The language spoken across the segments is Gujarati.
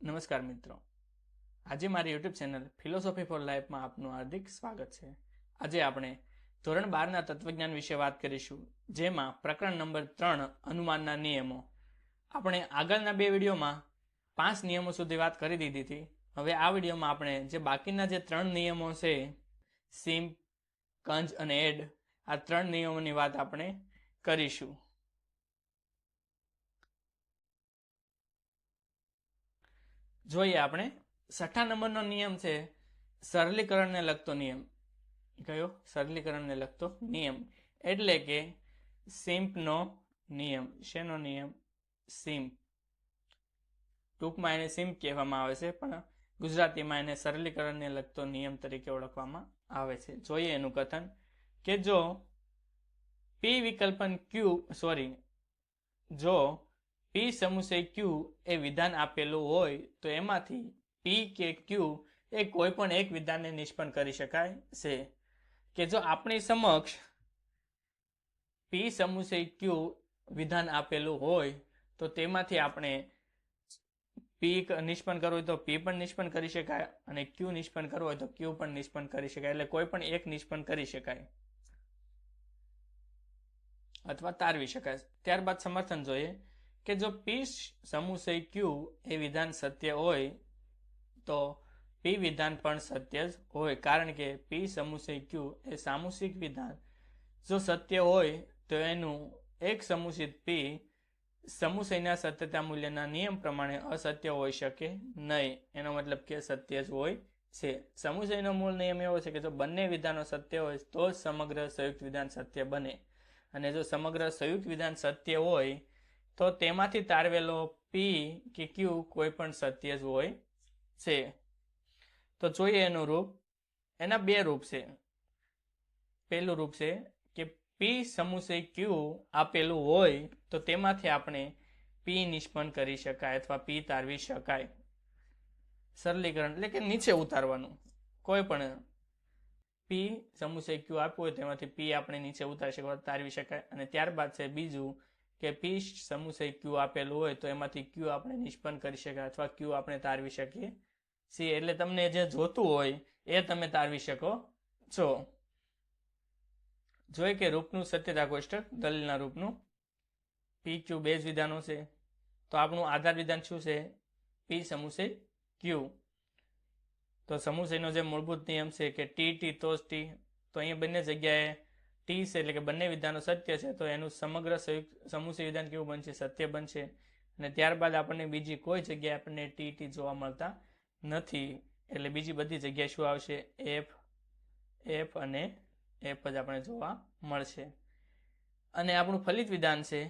નમસ્કાર મિત્રો, આજે મારી યુટ્યુબ ચેનલ ફિલોસોફી ફોર લાઈફમાં આપનું હાર્દિક સ્વાગત છે. આજે આપણે ધોરણ 12ના તત્વજ્ઞાન વિશે વાત કરીશું, જેમાં પ્રકરણ નંબર 3 અનુમાનના નિયમો. આપણે આગળના બે વિડીયોમાં 5 નિયમો સુધી વાત કરી દીધી હતી. હવે આ વિડીયોમાં આપણે જે બાકીના જે 3 નિયમો છે, સિમ્પ, કંજ અને એડ, આ 3 નિયમોની વાત આપણે કરીશું. જોઈએ આપણે 6 નંબરનો નિયમ છે સરળીકરણને લગતો નિયમ. કયો? સરળીકરણને લગતો નિયમ એટલે કે સિમ્પનો નિયમ. શેનો નિયમ? સિમ્પ. ટૂંકમાં એને સિમ્પ કહેવામાં આવે છે, પણ ગુજરાતીમાં એને સરળીકરણને લગતો નિયમ તરીકે ઓળખવામાં આવે છે. જોઈએ એનું કથન કે જો પી વિકલ્પન જો પી સમુચય ક્યુ એ વિધાન આપેલું હોય તો એમાંથી પી કે ક્યુ એ કોઈ પણ એક વિધાનને નિષ્પન્ન કરી શકાય છે. કે જો આપણી સમક્ષ પી સમુચય ક્યુ વિધાન આપેલું હોય તો તેમાંથી આપણે પી નિષ્પન્ન કરવું હોય તો પી પણ નિષ્પન્ન કરી શકાય અને ક્યુ નિષ્પન્ન કરવું હોય તો ક્યુ પણ નિષ્પન્ન કરી શકાય. એટલે કોઈ પણ એક નિષ્પન્ન કરી શકાય અથવા તારવી શકાય. ત્યારબાદ સમર્થન જોઈએ કે જો પી સમુચય ક્યુ એ વિધાન સત્ય હોય તો પી વિધાન પણ સત્ય જ હોય, કારણ કે પી સમુચય ક્યુ એ સામુષિક વિધાન જો સત્ય હોય તો એનું એક સમુચિત પી સમુચયના સત્યતા મૂલ્યના નિયમ પ્રમાણે અસત્ય હોઈ શકે નહીં. એનો મતલબ કે સત્ય જ હોય છે. સમુચયનો મૂળ નિયમ એવો છે કે જો બંને વિધાનો સત્ય હોય તો જ સમગ્ર સંયુક્ત વિધાન સત્ય બને, અને જો સમગ્ર સંયુક્ત વિધાન સત્ય હોય તો તેમાંથી તારવેલો પી કે ક્યુ કોઈ પણ સત્ય જ હોય છે. તો જોઈએ એનું રૂપ. એના બે રૂપ છે. પહેલું રૂપ છે કે પી સમુચય ક્યુ આપેલું હોય તો તેમાંથી આપણે પી નિષ્પન્ન કરી શકાય અથવા પી તારવી શકાય. સરળીકરણ એટલે કે નીચે ઉતારવાનું. કોઈ પણ પી સમુચય ક્યુ આપ્યું હોય તેમાંથી પી આપણે નીચે ઉતારી શકવા તારવી શકાય. અને ત્યારબાદ છે બીજું કે પી સમુચય ક્યુ આપેલું હોય તો એમાંથી ક્યુ આપણે નિષ્પન્ન કરી શકાય અથવા ક્યુ આપણે તારવી શકીએ છીએ. એટલે તમને જે જોતું હોય એ તમે તારવી શકો છો. જોઈએ કે રૂપનું સત્યતા કોષ્ટક, દલીલના રૂપનું. પી ક્યુ બે જ વિધાનો છે તો આપણું આધાર વિધાન શું છે? પી સમુચય ક્યુ. તો સમુચયનો જે મૂળભૂત નિયમ છે કે ટી તો જ ટી, તો અહીંયા બંને જગ્યાએ ટી છે એટલે કે બંને વિધાનો સત્ય છે, તો એનું સમગ્ર સમુચય વિધાન કેવું બનશે? સત્ય બનશે. અને ત્યારબાદ આપણને બીજી કોઈ જગ્યાએ આપણને ટી જોવા મળતા નથી, એટલે બીજી બધી જગ્યાએ શું આવશે? એફ અને એફ જ આપણે જોવા મળશે. અને આપણું ફલિત વિધાન છે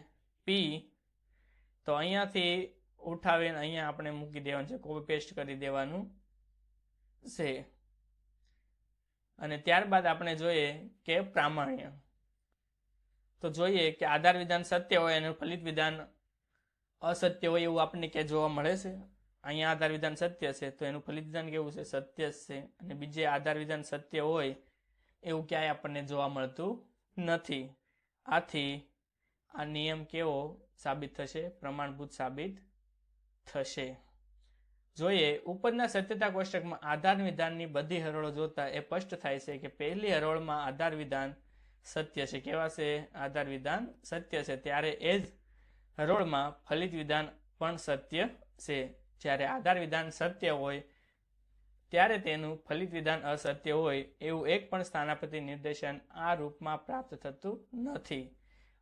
પી, તો અહીંયાથી ઉઠાવીને અહીંયા આપણે મૂકી દેવાનું છે, કોપી પેસ્ટ કરી દેવાનું છે. અને ત્યારબાદ આપણે જોઈએ કે પ્રામાણ્ય. તો જોઈએ કે આધાર વિધાન સત્ય હોય અને ફલિત વિધાન અસત્ય હોય એવું આપણને ક્યાં જોવા મળે છે? અહીંયા આધાર વિધાન સત્ય છે તો એનું ફલિત વિધાન કેવું છે? સત્ય જ છે. અને બીજે આધાર વિધાન સત્ય હોય એવું ક્યાંય આપણને જોવા મળતું નથી. આથી આ નિયમ કેવો સાબિત થશે? પ્રમાણભૂત સાબિત થશે. જોઈએ ઉપરના સત્યતા કોષ્ટકમાં આધાર વિધાનની બધી હરોળો જોતા એ સ્પષ્ટ થાય છે કે પહેલી હરોળમાં આધાર વિધાન સત્ય છે. કેવા છે? આધાર વિધાન સત્ય છે. ત્યારે એ જ હરોળમાં ફલિત વિધાન પણ સત્ય છે. જ્યારે આધાર વિધાન સત્ય હોય ત્યારે તેનું ફલિત વિધાન અસત્ય હોય એવું એક પણ સ્થાનાપતિ નિર્દેશન આ રૂપમાં પ્રાપ્ત થતું નથી.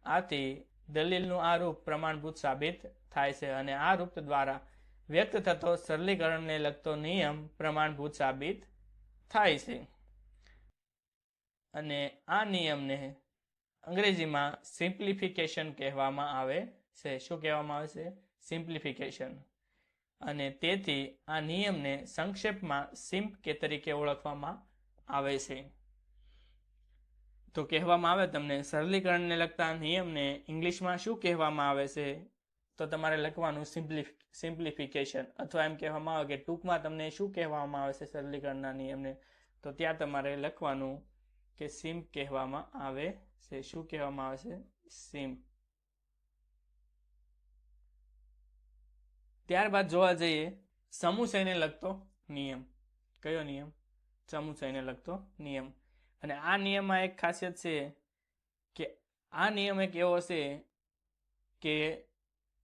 આથી દલીલનું આ રૂપ પ્રમાણભૂત સાબિત થાય છે અને આ રૂપ દ્વારા વ્યક્ત થતો સરળીકરણને લગતો નિયમ પ્રમાણભૂત સાબિત થાય છે. અને આ નિયમને અંગ્રેજીમાં સિમ્પ્લિફિકેશન કહેવામાં આવે છે. શું કહેવામાં આવે છે? સિમ્પ્લિફિકેશન. અને તેથી આ નિયમને સંક્ષેપમાં સિમ્પ કે તરીકે ઓળખવામાં આવે છે. તો કહેવામાં આવે તમને સરળીકરણને લગતા નિયમને ઇંગ્લિશમાં શું કહેવામાં આવે છે? તો તમારે લખવાનું સિમ્પ્લિફિકેશન, અથવા એમ કહેવામાં આવે કે ટૂંકમાં તમને શું કહેવામાં આવે છે સરળીકરણના નિયમને, તો ત્યાં તમારે લખવાનું કે સિમ્પ કહેવામાં આવે છે. શું કહેવામાં આવે છે? સિમ્પ. ત્યારબાદ જોવા જઈએ સમુચયને લગતો નિયમ. કયો નિયમ? સમુચયને લગતો નિયમ. અને આ નિયમમાં એક ખાસિયત છે કે આ નિયમ એક એવો છે કે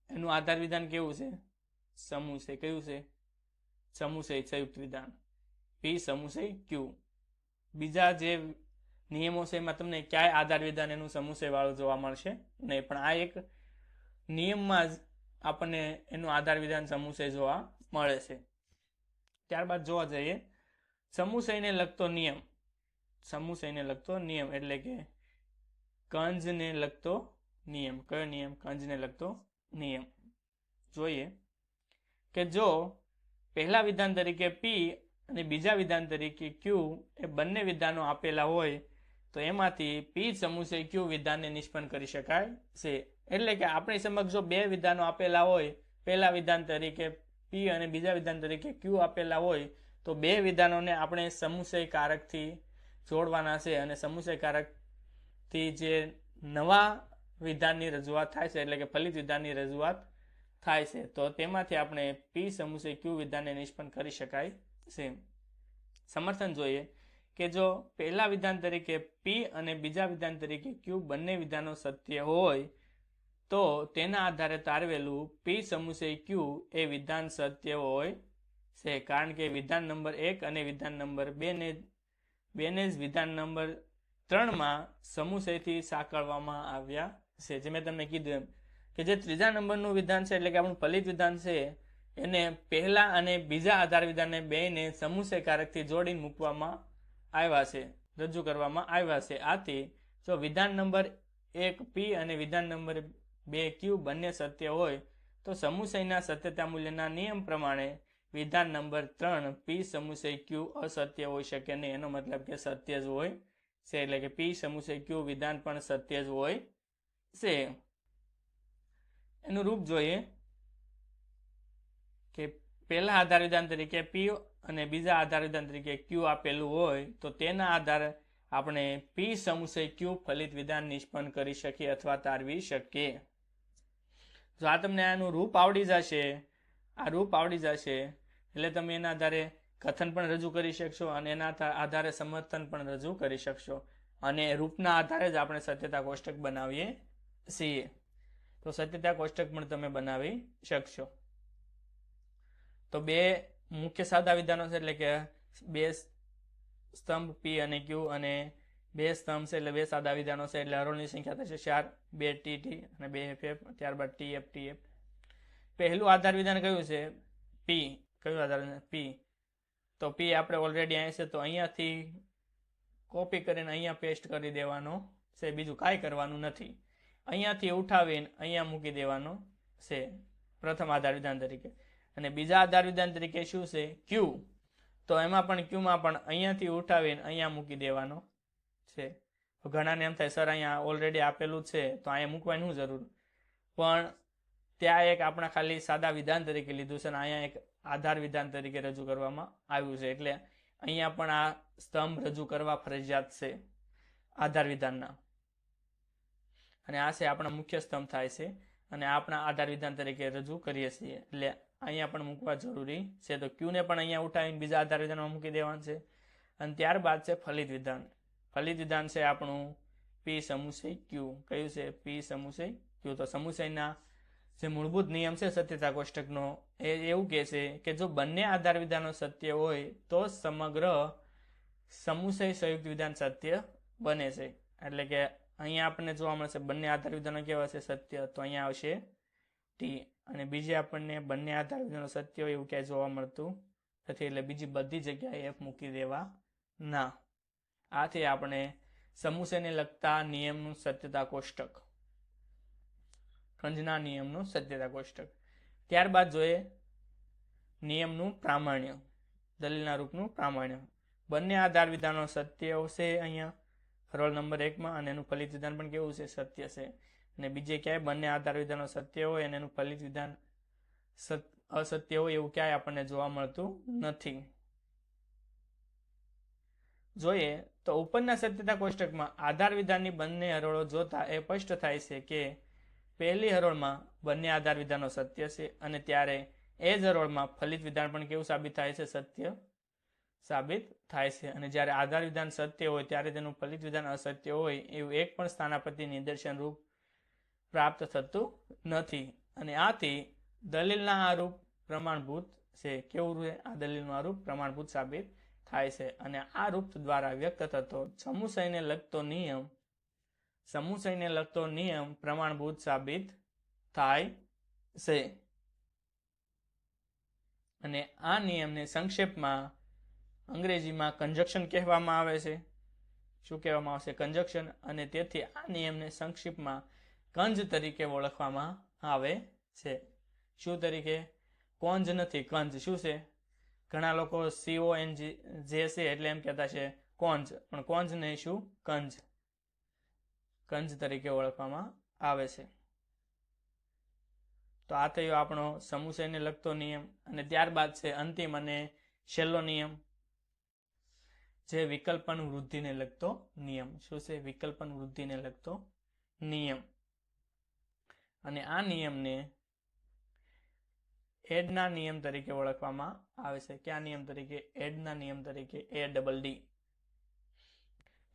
એનું આધાર વિધાન કેવું છે? સમુચય. કયું છે? સમુચય સંયુક્ત વિધાન. પી સમુચય ક્યુ. બીજા જે નિયમો છે એમાં તમને ક્યાંય આધાર વિધાન એનું સમુચય વાળું જોવા મળશે નહીં, પણ આ એક નિયમમાં જ આપણને એનું આધાર વિધાન સમુચય જોવા મળે છે. ત્યારબાદ જોવા જઈએ સમુચયને લગતો નિયમ. સમુચયને લગતો નિયમ એટલે કે કંજને લગતો નિયમ. કયો નિયમ? કંજને લગતો નિયમ. જોઈએ કે જો પહેલા વિધાન તરીકે પી અને બીજા વિધાન તરીકે ક્યુ એ બંને વિધાનો આપેલા હોય તો એમાંથી પી સમુચય ક્યુ વિધાનને નિષ્પન્ન કરી શકાય છે. એટલે કે આપણી સમક્ષ જો બે વિધાનો આપેલા હોય, પહેલા વિધાન તરીકે પી અને બીજા વિધાન તરીકે ક્યુ આપેલા હોય તો બે વિધાનોને આપણે સમુચય કારકથી જોડવાના છે અને સમુચય કારકથી જે નવા વિધાનની રજૂઆત થાય છે એટલે કે ફલિત વિધાનની રજૂઆત થાય છે તો તેમાંથી આપણે પી સમુચય ક્યુ વિધાનને નિષ્પન્ન કરી શકાય છે. સમર્થન જોઈએ કે જો પહેલા વિધાન તરીકે પી અને બીજા વિધાન તરીકે ક્યુ બંને વિધાનો સત્ય હોય તો તેના આધારે તારવેલું પી સમુચય ક્યુ એ વિધાન સત્ય હોય છે, કારણ કે વિધાન નંબર 1 અને વિધાન નંબર 2 ને જ વિધાન નંબર 3માં સમુચયથી સાંકળવામાં આવ્યા છે. જે મેં તમને કીધું એમ કે જે ત્રીજા નંબરનું વિધાન છે એટલે કે આપણું ફલિત વિધાન છે એને પહેલા અને બીજા આધાર વિધાનને બેને સમુચય કારકથી જોડીને મૂકવામાં આવ્યા છે, રજૂ કરવામાં આવ્યા છે. આથી જો વિધાન નંબર 1 પી અને વિધાન નંબર 2 ક્યુ બંને સત્ય હોય તો સમુચયના સત્યતા મૂલ્યના નિયમ પ્રમાણે વિધાન નંબર 3 પી સમુચય ક્યુ અસત્ય હોઈ શકે નહીં. એનો મતલબ કે સત્ય જ હોય છે, એટલે કે પી સમુચય ક્યુ વિધાન પણ સત્ય જ હોય છે. એનું રૂપ જોઈએ કે પહેલા આધાર વિધાન તરીકે પી અને બીજા આધાર વિધાન તરીકે ક્યુ આપેલું હોય તો તેના આધારે આપણે પી સમુચય ક્યુ ફલિત વિધાન નિષ્પન્ન કરી શકીએ અથવા તારવી શકીએ. જો આ તમને આનું રૂપ આવડી જશે, આ રૂપ આવડી જશે એટલે તમે એના આધારે કથન પણ રજૂ કરી શકશો અને એના આધારે સમર્થન પણ રજૂ કરી શકશો. અને રૂપના આધારે જ આપણે સત્યતા કોષ્ટક બનાવીએ છીએ, તો સત્યતા કોષ્ટક પણ તમે બનાવી શકશો. તો બે મુખ્ય સાદા વિધાનો છે એટલે કે બે સ્તંભ પી અને ક્યુ અને બે સ્તંભ છે એટલે બે સાદા વિધાનો છે એટલે હરોળની સંખ્યા થશે 4, 2 ટી અને 2 એફ, ત્યારબાદ ટીએફ. પહેલું આધાર વિધાન કયું છે? પી. કયું આધાર વિધાન? પી. તો પી આપણે ઓલરેડી અહીં છે તો અહીંયાથી કોપી કરીને અહીંયા પેસ્ટ કરી દેવાનો છે, બીજું કાંઈ કરવાનું નથી. અહીંયાથી ઉઠાવીને અહીંયા મૂકી દેવાનો છે પ્રથમ આધાર વિધાન તરીકે. અને બીજા આધાર વિધાન તરીકે શું છે? ક્યુ. તો એમાં પણ ક્યુમાં પણ અહીંયાથી ઉઠાવીને અહીંયા મૂકી દેવાનો છે. ઘણાને એમ થાય સર અહીંયા ઓલરેડી આપેલું છે તો અહીંયા મૂકવાની શું જરૂર, પણ ત્યાં એક આપણા ખાલી સાદા વિધાન તરીકે લીધું છે અને અહીંયા એક આધાર વિધાન તરીકે રજૂ કરવામાં આવ્યું છે એટલે અહીંયા પણ આ સ્તંભ રજૂ કરવા ફરજિયાત છે આધાર વિધાનના. અને આ છે આપણા મુખ્ય સ્તંભ થાય છે અને આપણા આધાર વિધાન તરીકે રજૂ કરીએ છીએ એટલે અહીંયા પણ મૂકવા જરૂરી છે. તો ક્યુને પણ અહીંયા ઉઠાવીને બીજા આધાર વિધાનમાં મૂકી દેવાનું છે. અને ત્યારબાદ છે ફલિત વિધાન. ફલિત વિધાન છે આપણું પી સમુચય ક્યુ. કયું છે? પી સમુચય ક્યુ. તો સમુચયના જે મૂળભૂત નિયમ છે સત્યતા કોષ્ટકનો એ એવું કહે છે કે જો બંને આધાર વિધાનો સત્ય હોય તો સમગ્ર સમુચય સંયુક્ત વિધાન સત્ય બને છે. એટલે કે અહીંયા આપણને જોવા મળશે બંને આધાર વિધાનો કેવા છે? સત્ય. તો અહીંયા આવશે ટી. અને બીજે આપણને બંને આધાર વિધાનો સત્ય હોય એવું ક્યાંય જોવા મળતું નથી એટલે બીજી બધી જગ્યાએ એફ મૂકી દેવા ના. આથી આપણે સમુચયને લગતા નિયમનું સત્યતા કોષ્ટક, કંજના નિયમનું સત્યતા કોષ્ટક. ત્યારબાદ જોઈએ નિયમનું પ્રામાણ્ય, દલીલના રૂપનું પ્રામાણ્ય. બંને આધાર વિધાનો સત્ય છે અહીંયા રોલ નંબર 1માં અને એનું ફલિત વિધાન પણ કેવું છે? સત્ય છે. અને બીજે ક્યાંય બંને આધાર વિધાનો સત્ય હોય અને એનું ફલિત વિધાન અસત્ય હોય એવું ક્યાંય આપણને જોવા મળતું નથી. જોઈએ તો ઉપરના સત્યતા કોષ્ટકમાં આધાર વિધાનની બંને હરોળો જોતા એ સ્પષ્ટ થાય છે કે પહેલી હરોળમાં બંને આધાર વિધાનો સત્ય છે અને ત્યારે એ જ હરોળમાં ફલિત વિધાન પણ કેવું સાબિત થાય છે? સત્ય સાબિત થાય છે. અને જ્યારે આધાર વિધાન સત્ય હોય ત્યારે તેનું ફલિત વિધાન અસત્ય હોય એવું એક પણ સ્થાનાપતિ નિદર્શન રૂપ પ્રાપ્ત થતું નથી. અને આથી દલીલના આ રૂપ પ્રમાણભૂત છે. કેવું છે? આ દલીલનું આ રૂપ પ્રમાણભૂત સાબિત થાય છે. અને આ રૂપ દ્વારા વ્યક્ત થતો સમુચયને લગતો નિયમ પ્રમાણભૂત સાબિત થાય છે. અને આ નિયમને સંક્ષેપમાં અંગ્રેજીમાં કંજક્શન કહેવામાં આવે છે. શું કહેવામાં આવશે? કંજક્શન. અને તેથી આ નિયમને સંક્ષિપ્તમાં કંજ તરીકે ઓળખવામાં આવે છે. શું તરીકે? કોંજ નથી, કંજ. શું છે? ઘણા લોકો CONJ છે એટલે એમ કહેતા છે કોંજ, પણ કોંજ નહીં, શું? કંજ. કંજ તરીકે ઓળખવામાં આવે છે. તો આ થયો આપણો સમુચયને લગતો નિયમ. અને ત્યારબાદ છે અંતિમ અને છેલ્લો નિયમ, જે વિકલ્પન વૃદ્ધિને લગતો નિયમ. શું છે? વિકલ્પન વૃદ્ધિને લગતો નિયમ. અને આ નિયમને એડના નિયમ તરીકે ઓળખવામાં આવે છે. કયા નિયમ તરીકે? એડના નિયમ તરીકે. ADD.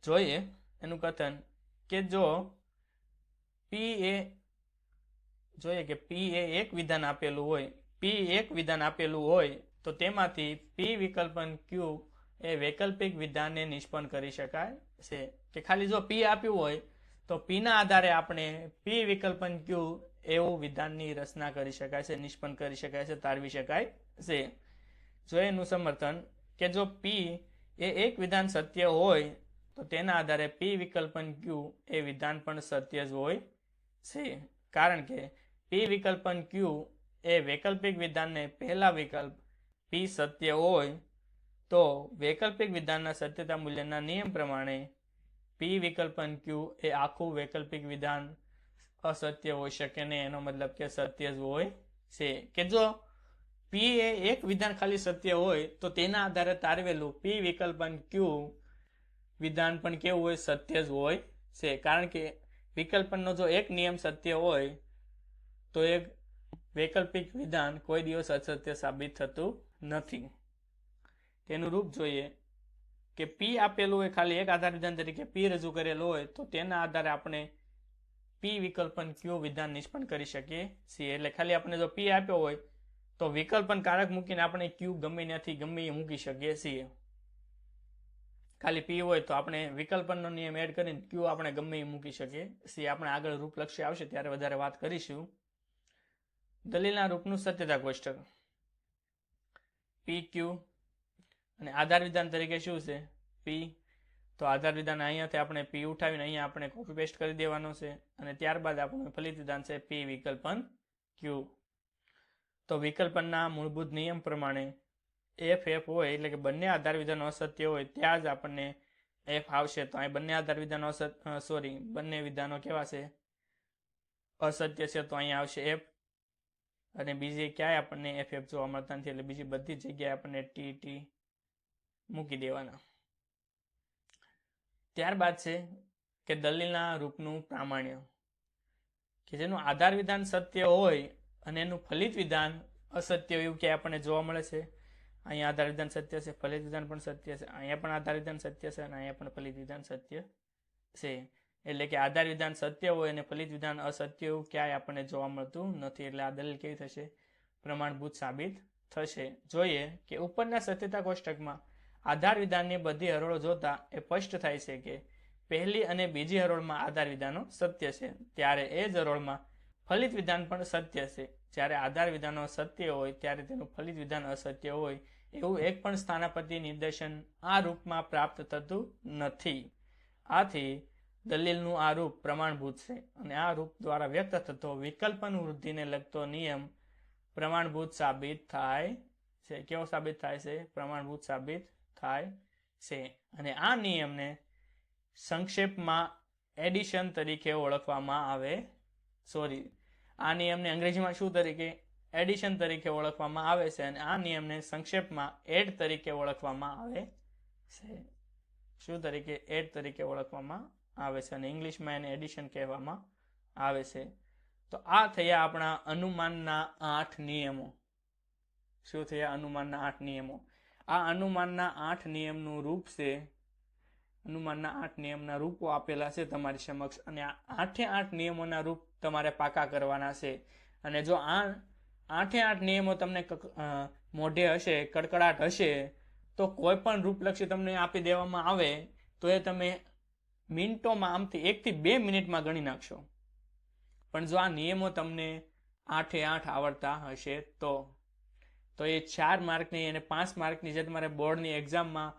જોઈએ એનું કથન કે જો P એ એક વિધાન આપેલું હોય તો તેમાંથી P વિકલ્પન Q એ વૈકલ્પિક વિધાનને નિષ્પન્ન કરી શકાય છે. કે ખાલી જો P આપ્યું હોય તો P ના આધારે આપણે P વિકલ્પન Q એવું વિધાનની રચના કરી શકાય છે, નિષ્પન્ન કરી શકાય છે, તારવી શકાય છે. જો એનું સમર્થન કે જો P એ એક વિધાન સત્ય હોય તો તેના આધારે P વિકલ્પન Q એ વિધાન પણ સત્ય જ હોય છે. કારણ કે P વિકલ્પન Q એ વૈકલ્પિક વિધાનને પહેલા વિકલ્પ P સત્ય હોય તો વૈકલ્પિક વિધાનના સત્યતા મૂલ્યના નિયમ પ્રમાણે P વિકલ્પન Q એ આખું વૈકલ્પિક વિધાન અસત્ય હોઈ શકે ને. એનો મતલબ કે સત્ય જ હોય છે. કે જો P એ એક વિધાન ખાલી સત્ય હોય તો તેના આધારે તારવેલું P વિકલ્પન Q વિધાન પણ કેવું હોય? સત્ય જ હોય છે. કારણ કે વિકલ્પનનો જો એક નિયમ સત્ય હોય તો એક વૈકલ્પિક વિધાન કોઈ દિવસ અસત્ય સાબિત થતું નથી. તેનું રૂપ જોઈએ કે P આપેલું હોય, ખાલી એક આધાર વિધાન તરીકે P રજૂ કરેલું હોય તો તેના આધારે આપણે P વિકલ્પન Q વિધાન નિષ્પન્ન કરી શકીએ છીએ. એટલે ખાલી આપણે જો P આપ્યો હોય તો વિકલ્પન કારક મૂકીને આપણે Q ગમે ત્યાંથી ગમે એ મૂકી શકીએ છીએ. ખાલી P હોય તો આપણે વિકલ્પનનો નિયમ એડ કરીને Q આપણે ગમે એ મૂકી શકીએ છીએ. આપણે આગળ રૂપલક્ષ્ય આવશે ત્યારે વધારે વાત કરીશું. દલીલના રૂપનું સત્યતા કોષ્ટક PQ. અને આધાર વિધાન તરીકે શું છે? P. તો આધાર વિધાન અહીંયાથી આપણે P ઉઠાવીને અહીંયા આપણે કોપી પેસ્ટ કરી દેવાનો છે. અને ત્યારબાદ આપણું ફલિત વિધાન છે P વિકલ્પન Q. તો વિકલ્પનના મૂળભૂત નિયમ પ્રમાણે F હોય એટલે કે બંને આધાર વિધાનો અસત્ય હોય ત્યાં જ આપણને F આવશે. તો અહીં બંને આધાર વિધાનો બંને વિધાનો કેવા છે? અસત્ય છે. તો અહીંયા આવશે F. અને બીજી ક્યાંય આપણને FF જોવા મળતા નથી એટલે બીજી બધી જગ્યાએ આપણને TT મૂકી દેવાના. ત્યારબાદ છે કે દલીલના રૂપનું પ્રામાણ્ય, કે જેનું આધાર વિધાન સત્ય હોય અને એનું ફલિત વિધાન અસત્ય એવું ક્યાંય આપણને જોવા મળે છે? અહીંયા આધાર વિધાન સત્ય છે, ફલિત વિધાન પણ સત્ય છે, અહીંયા પણ આધાર વિધાન સત્ય છે અને અહીંયા પણ ફલિત વિધાન સત્ય છે. એટલે કે આધાર વિધાન સત્ય હોય અને ફલિત વિધાન અસત્ય એવું ક્યાંય આપણને જોવા મળતું નથી. એટલે આ દલીલ કેવી થશે? પ્રમાણભૂત સાબિત થશે. જોઈએ કે ઉપરના સત્યતા કોષ્ટકમાં આધાર વિધાનની બધી હરોળો જોતા એ સ્પષ્ટ થાય છે કે પહેલી અને બીજી હરોળમાં આધાર વિધાનો સત્ય છે, ત્યારે એ જ હરોળમાં ફલિત વિધાન પણ સત્ય છે. જ્યારે આધાર વિધાનો સત્ય હોય ત્યારે તેનું ફલિત વિધાન અસત્ય હોય એવું એક પણ સ્થાનાપતિ નિદર્શન આ રૂપમાં પ્રાપ્ત થતું નથી. આથી દલીલનું આ રૂપ પ્રમાણભૂત છે અને આ રૂપ દ્વારા વ્યક્ત થતો વિકલ્પન વૃદ્ધિને લગતો નિયમ પ્રમાણભૂત સાબિત થાય છે. કેવો સાબિત થાય છે? પ્રમાણભૂત સાબિત થાય છે. અને આ નિયમને સંક્ષેપમાં એડિશન તરીકે ઓળખવામાં આવે. આ નિયમને અંગ્રેજીમાં શું તરીકે? એડિશન તરીકે ઓળખવામાં આવે છે. અને આ નિયમને સંક્ષેપમાં એડ તરીકે ઓળખવામાં આવે છે. શું તરીકે? એડ તરીકે ઓળખવામાં આવે છે અને ઇંગ્લિશમાં એને એડિશન કહેવામાં આવે છે. તો આ થયા આપણા અનુમાનના 8 નિયમો. શું થયા? અનુમાનના 8 નિયમો. આ અનુમાનના 8 નિયમનું રૂપ છે. અનુમાનના 8 નિયમના રૂપો આપેલા છે તમારી સમક્ષ, અને આ 8 નિયમોના રૂપ તમારે પાકા કરવાના છે. અને જો આ 8 નિયમો તમને મોઢે હશે, કડકડાટ હશે, તો કોઈ પણ રૂપલક્ષી તમને આપી દેવામાં આવે તો એ તમે મિનિટોમાં, આમથી 1 થી 2 મિનિટમાં ગણી નાખશો. પણ જો આ નિયમો તમને 8 આવડતા હશે તો એ 4 માર્કની અને 5 માર્કની જે તમારે બોર્ડની એક્ઝામમાં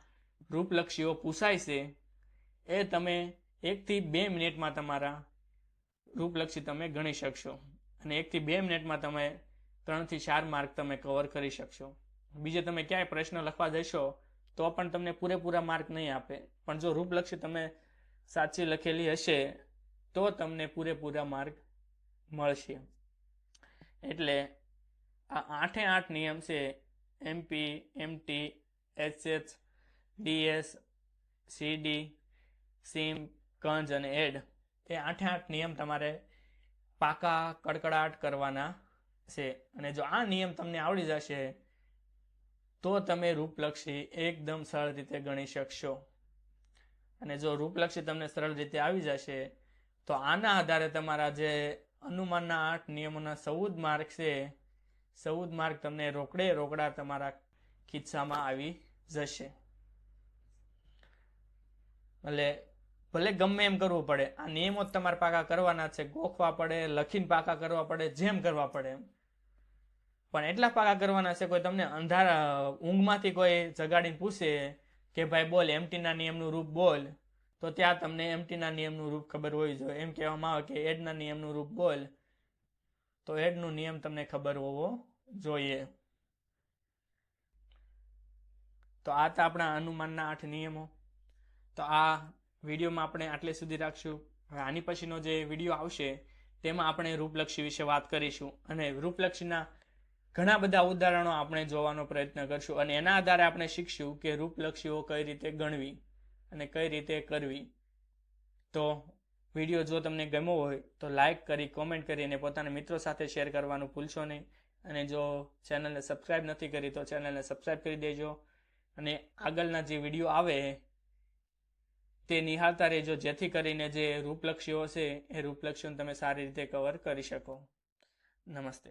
રૂપલક્ષીઓ પૂછાય છે એ તમે 1 થી 2 મિનિટમાં તમારા રૂપલક્ષી તમે ગણી શકશો, અને 1 થી 2 મિનિટમાં તમે 3 થી 4 માર્ક તમે કવર કરી શકશો. બીજે તમે ક્યાંય પ્રશ્ન લખવા જશો તો પણ તમને પૂરેપૂરા માર્ક નહીં આપે, પણ જો રૂપલક્ષી તમે સાચી લખેલી હશે તો તમને પૂરેપૂરા માર્ક મળશે. એટલે આ 8 નિયમ છે, MP, MT, SS, DS, CD, SIM, કંજ અને એડ. એ 8 નિયમ તમારે પાકા કડકડાટ કરવાના છે. અને જો આ નિયમ તમને આવડી જશે તો તમે રૂપલક્ષી એકદમ સરળ રીતે ગણી શકશો. અને જો રૂપલક્ષી તમને સરળ રીતે આવી જશે તો આના આધારે તમારા જે અનુમાનના 8 નિયમોના 14 માર્ક છે, 14 માર્ક તમને રોકડા તમારા ખિસ્સામાં આવી જશે. એટલે ભલે ગમે એમ કરવું પડે, આ નિયમો જ તમારે પાકા કરવાના છે. ગોખવા પડે, લખીને પાકા કરવા પડે, જેમ કરવા પડે એમ, પણ એટલા પાકા કરવાના છે. કોઈ તમને ઊંઘમાંથી કોઈ જગાડીને પૂછે કે ભાઈ બોલ એમટીના નિયમનું રૂપ બોલ, તો ત્યાં તમને એમટીના નિયમનું રૂપ ખબર હોવી જોઈએ. એમ કહેવામાં આવે કે એડના નિયમનું રૂપ બોલ, તો એડનું નિયમ તમને ખબર હોવો જોઈએ. તો આ તો આપણા અનુમાનના 8 નિયમો. તો આ વિડીયોમાં આપણે આટલે સુધી રાખશું. હવે આની પછીનો જે વિડીયો આવશે તેમાં આપણે રૂપલક્ષી વિશે વાત કરીશું, અને રૂપલક્ષીના ઘણા બધા ઉદાહરણો આપણે જોવાનો પ્રયત્ન કરશું, અને એના આધારે આપણે શીખશું કે રૂપલક્ષીઓ કઈ રીતે ગણવી અને કઈ રીતે કરવી. તો વિડીયો જો તમને ગમ્યો હોય તો લાઈક કરી, કોમેન્ટ કરી અને પોતાના મિત્રો સાથે શેર કરવાનું ભૂલશો નહીં. અને જો ચેનલને સબસ્ક્રાઈબ નથી કરી તો ચેનલને સબસ્ક્રાઈબ કરી દેજો, અને આગળના જે વિડીયો આવે તે નિહાળતા રહેજો, જેથી કરીને જે રૂપલક્ષીઓ છે એ રૂપલક્ષીઓને તમે સારી રીતે કવર કરી શકો. નમસ્તે.